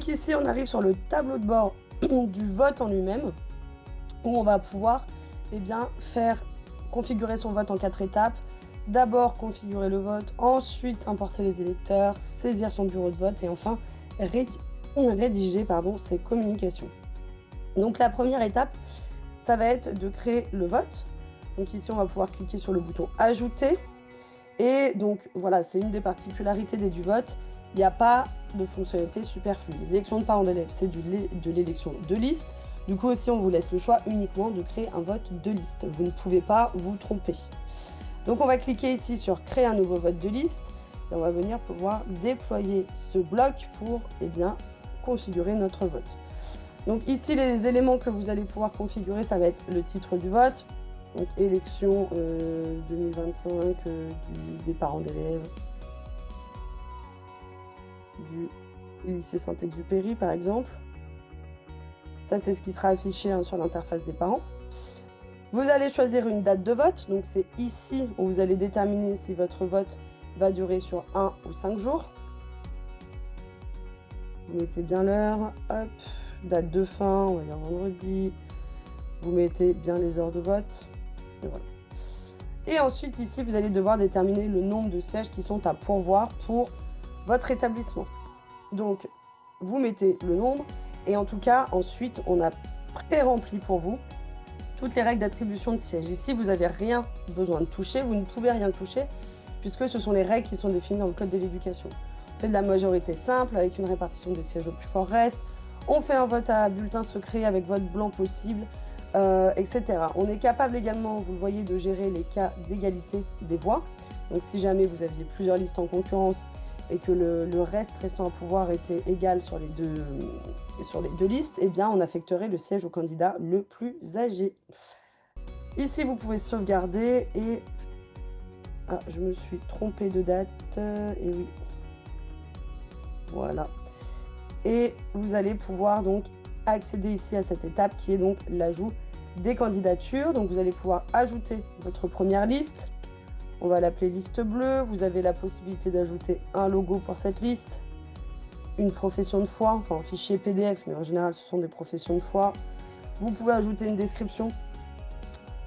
Donc ici, on arrive sur le tableau de bord du vote en lui-même, où on va pouvoir faire configurer son vote en 4 étapes. D'abord, configurer le vote, ensuite importer les électeurs, saisir son bureau de vote et enfin rédiger ses communications. Donc la première étape, ça va être de créer le vote. Donc ici, on va pouvoir cliquer sur le bouton « Ajouter ». Et donc voilà, c'est une des particularités des du vote. Il n'y a pas de fonctionnalité superflue. Les élections de parents d'élèves, c'est de l'élection de liste. Du coup aussi, on vous laisse le choix uniquement de créer un vote de liste. Vous ne pouvez pas vous tromper. Donc on va cliquer ici sur « Créer un nouveau vote de liste » et on va venir pouvoir déployer ce bloc pour configurer notre vote. Donc ici, les éléments que vous allez pouvoir configurer, ça va être le titre du vote, donc élection 2025 des parents d'élèves du lycée Saint-Exupéry par exemple. Ça, c'est ce qui sera affiché sur l'interface des parents. Vous allez choisir une date de vote, donc c'est ici où vous allez déterminer si votre vote va durer sur 1 ou 5 jours. Vous mettez bien l'heure, hop, date de fin, on va dire vendredi. Vous mettez bien les heures de vote, et voilà. Et ensuite, ici, vous allez devoir déterminer le nombre de sièges qui sont à pourvoir pour votre établissement. Donc, vous mettez le nombre, et en tout cas, ensuite, on a pré-rempli pour vous toutes les règles d'attribution de sièges. Ici, vous n'avez rien besoin de toucher, vous ne pouvez rien toucher, puisque ce sont les règles qui sont définies dans le Code de l'éducation. On fait de la majorité simple, avec une répartition des sièges au plus fort reste. On fait un vote à bulletin secret avec vote blanc possible, etc. On est capable également, vous le voyez, de gérer les cas d'égalité des voix. Donc si jamais vous aviez plusieurs listes en concurrence et que le reste restant à pouvoir était égal sur les deux listes, eh bien on affecterait le siège au candidat le plus âgé. Ici, vous pouvez sauvegarder et... Ah, je me suis trompée de date, et oui. Voilà. Et vous allez pouvoir donc accéder ici à cette étape qui est donc l'ajout des candidatures. Donc vous allez pouvoir ajouter votre première liste. On va l'appeler liste bleue. Vous avez la possibilité d'ajouter un logo pour cette liste, une profession de foi, enfin un fichier PDF, mais en général ce sont des professions de foi. Vous pouvez ajouter une description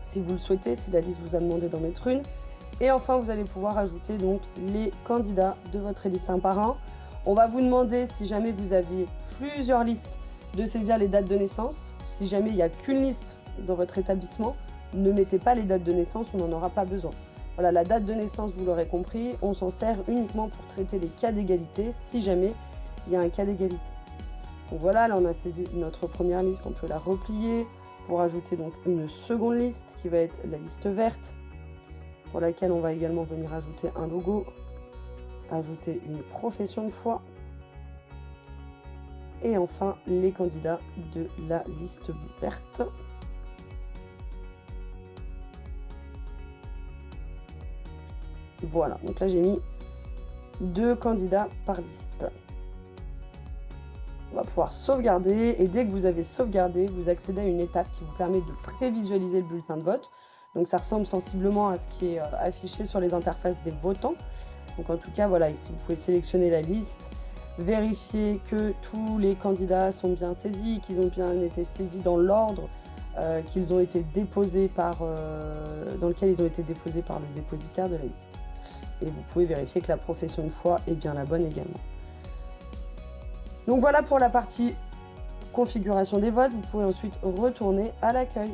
si vous le souhaitez, si la liste vous a demandé d'en mettre une. Et enfin, vous allez pouvoir ajouter donc les candidats de votre liste un par un. On va vous demander, si jamais vous aviez plusieurs listes, de saisir les dates de naissance. Si jamais il n'y a qu'une liste dans votre établissement, ne mettez pas les dates de naissance, on n'en aura pas besoin. Voilà, la date de naissance, vous l'aurez compris, on s'en sert uniquement pour traiter les cas d'égalité, si jamais il y a un cas d'égalité. Donc voilà, là on a saisi notre première liste, on peut la replier pour ajouter donc une seconde liste qui va être la liste verte, pour laquelle on va également venir ajouter un logo, ajouter une profession de foi, et enfin les candidats de la liste verte. Voilà, donc là j'ai mis 2 candidats par liste. On va pouvoir sauvegarder, et dès que vous avez sauvegardé, vous accédez à une étape qui vous permet de prévisualiser le bulletin de vote. Donc ça ressemble sensiblement à ce qui est affiché sur les interfaces des votants. Donc en tout cas, voilà, ici vous pouvez sélectionner la liste, vérifier que tous les candidats sont bien saisis, qu'ils ont bien été saisis dans l'ordre qu'ils ont été déposés dans lequel ils ont été déposés par le dépositaire de la liste. Et vous pouvez vérifier que la profession de foi est bien la bonne également. Donc voilà pour la partie configuration des votes. Vous pouvez ensuite retourner à l'accueil.